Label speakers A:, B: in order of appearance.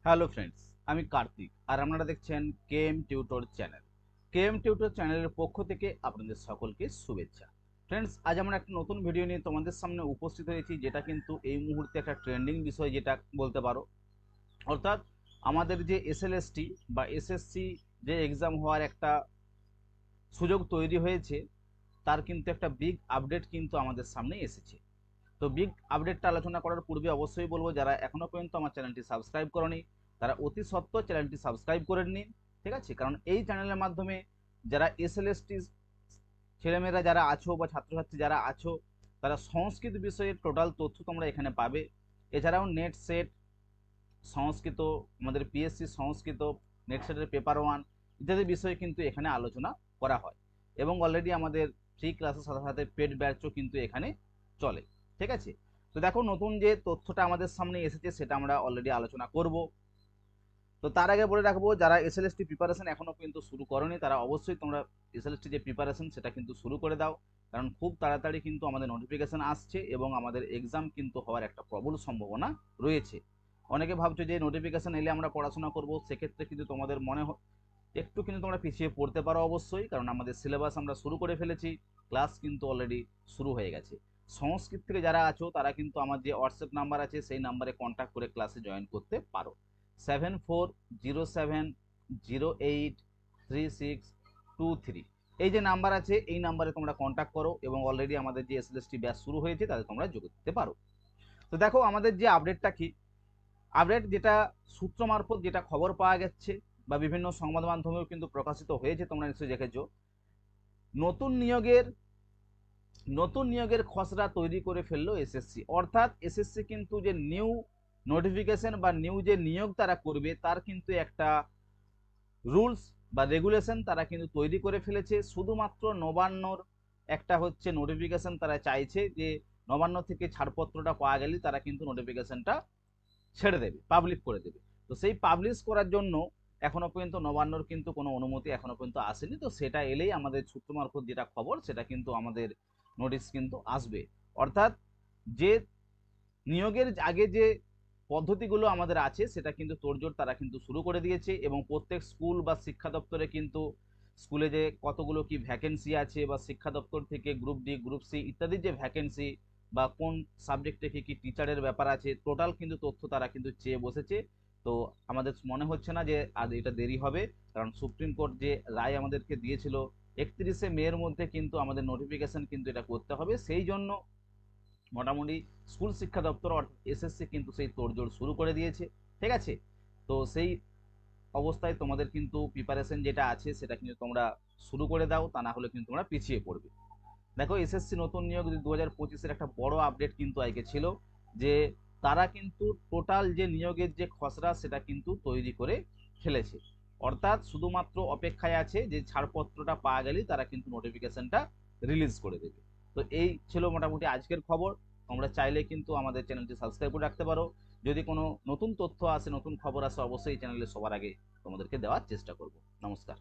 A: Hello friends, আমি কার্তিক আর আপনারা দেখছেন KM tutor channel. KM tutor চ্যানেলের পক্ষ থেকে আপনাদের সকলকে শুভেচ্ছা। ফ্রেন্ডস, আজ আমরা একটা নতুন ভিডিও নিয়ে তোমাদের সামনে উপস্থিত হয়েছি, যেটা কিন্তু এই মুহূর্তে একটা ট্রেন্ডিং বিষয় যেটা বলতে পারো। অর্থাৎ আমাদের যে এসএলএসটি বা এসএসসি যে এক্সাম হওয়ার একটা সুযোগ তৈরি হয়েছে, তার কিন্তু একটা বিগ আপডেট কিন্তু আমাদের সামনে এসেছে। তো বিগ আপডেটটা আলোচনা করার পূর্বে অবশ্যই বলবো, যারা এখনো পর্যন্ত আমার চ্যানেলটি সাবস্ক্রাইব করনি তারা অতি সত্ত্বর চ্যানেলটি সাবস্ক্রাইব করে নিন। ঠিক আছে, কারণ এই চ্যানেলের মাধ্যমে যারা এসএলএসটি ছেলেমেয়েরা যারা আছো বা ছাত্রছাত্রী যারা আছো, তারা সংস্কৃত বিষয়ে টোটাল তথ্য তোমরা এখানে পাবে। এছাড়াও নেট সেট সংস্কৃত, আমাদের পিএসসি সংস্কৃত, নেট সেটের পেপার ওয়ান ইত্যাদি বিষয়ে কিন্তু এখানে আলোচনা করা হয়। এবং অলরেডি আমাদের ফ্রি ক্লাসের সাথে সাথে পেড ব্যাচও কিন্তু এখানে চলে। ঠিক আছে, তো দেখো নতুন যে তথ্যটা আমাদের সামনে এসেছে সেটা আমরা অলরেডি আলোচনা করব। তো তার আগে বলে রাখবো, যারা এসএলএসটি প্রিপারেশন এখনো কিন্তু শুরু করনি তারা অবশ্যই তোমরা এসএলএসটি যে প্রিপারেশন সেটা কিন্তু শুরু করে দাও। কারণ খুব তাড়াতাড়ি কিন্তু আমাদের নোটিফিকেশন আসছে এবং আমাদের এক্সাম কিন্তু হওয়ার একটা প্রবল সম্ভাবনা রয়েছে। অনেকে ভাবছো যে নোটিফিকেশন এলে আমরা পড়াশোনা করব, সেক্ষেত্রে কিন্তু তোমাদের মনে একটু কিন্তু তোমরা পিছিয়ে পড়তে পারো অবশ্যই, কারণ আমাদের সিলেবাস আমরা শুরু করে ফেলেছি, ক্লাস কিন্তু অলরেডি শুরু হয়ে গেছে। সংস্কৃত থেকে যারা আছো তারা কিন্তু আমার যে হোয়াটসঅ্যাপ নাম্বার আছে সেই নাম্বারে কন্ট্যাক্ট করে ক্লাসে জয়েন করতে পারো। 7407083623, এই যে নাম্বার আছে এই নাম্বারে তোমরা কন্ট্যাক্ট করো এবং অলরেডি আমাদের যে এসএলএসটি ব্যাচ শুরু হয়েছে তাতে তোমরা যোগ দিতে পারো। তো দেখো আমাদের যে আপডেটটা কি, আপডেট যেটা সূত্র মারফত যেটা খবর পাওয়া যাচ্ছে বা বিভিন্ন সংবাদ মাধ্যমেও কিন্তু প্রকাশিত হয়েছে, তোমরা নিশ্চয়ই দেখেছো, নতুন নিয়োগের নতুন নিয়োগের খসড়া তৈরি করে ফেললো এসএসসি। অর্থাৎ এসএসসি কিন্তু যে নিউ নোটিফিকেশন বা নিউ যে নিয়োগ তারা করবে তার কিন্তু একটা রুলস বা রেগুলেশন তারা কিন্তু তৈরি করে ফেলেছে। শুধুমাত্র নবান্নর একটা হচ্ছে নোটিফিকেশন তারা চাইছে, যে নবান্ন থেকে ছাড়পত্রটা পাওয়া গেলে তারা কিন্তু নোটিফিকেশনটা ছেড়ে দেবে, পাবলিক করে দেবে। তো সেই পাবলিশ করার জন্য এখনো পর্যন্ত নবান্নর কিন্তু কোনো অনুমতি এখনো পর্যন্ত আসেনি। তো সেটা এলেই আমাদের সূত্র মারফত যেটা খবর সেটা কিন্তু আমাদের নোটিশ কিন্তু আসবে। অর্থাৎ যে নিয়োগের আগে যে পদ্ধতিগুলো আমাদের আছে সেটা কিন্তু তোড়জোড় তারা কিন্তু শুরু করে দিয়েছে এবং প্রত্যেক স্কুল বা শিক্ষা দপ্তরে কিন্তু স্কুলে যে কতগুলো কি ভ্যাকেন্সি আছে বা শিক্ষা দপ্তর থেকে গ্রুপ ডি গ্রুপ সি ইত্যাদি যে ভ্যাকেন্সি বা কোন সাবজেক্টে কি কি টিচারের ব্যাপার আছে টোটাল কিন্তু তথ্য তারা কিন্তু চেয়ে বসেছে। তো আমাদের মনে হচ্ছে না যে আজ এটা দেরি হবে, কারণ সুপ্রিম কোর্ট যে রায় আমাদেরকে দিয়েছিল 31শে মের মধ্যে কিন্তু আমাদের নোটিফিকেশন কিন্তু এটা করতে হবে। সেই জন্য মোটামুটি স্কুল শিক্ষা দপ্তর অর্থাৎ এসএসসি কিন্তু সেই তোড়জোড় শুরু করে দিয়েছে। ঠিক আছে, তো সেই অবস্থায় তোমাদের কিন্তু প্রিপারেশন যেটা আছে সেটা কিন্তু তোমরা শুরু করে দাও, তা না হলে কিন্তু তোমরা পিছিয়ে পড়বে। দেখো এসএসসি নতুন নিয়োগ 2025-এর একটা বড় আপডেট কিন্তু আজকে ছিল, যে তারা কিন্তু টোটাল যে নিয়োগের যে খসড়া সেটা কিন্তু তৈরি করে ফেলেছে। অর্থাৎ শুধুমাত্র অপেক্ষায় আছে যে ছাড়পত্রটা পাওয়া গেলেই তারা কিন্তু নোটিফিকেশনটা রিলিজ করে দেবে। তো এই ছিল মোটামুটি আজকের খবর। তোমরা চাইলে কিন্তু আমাদের চ্যানেলটি সাবস্ক্রাইব করে রাখতে পারো। যদি কোনো নতুন তথ্য আসে, নতুন খবর আসে, অবশ্যই চ্যানেলে সবার আগে তোমাদেরকে দেওয়ার চেষ্টা করব। নমস্কার।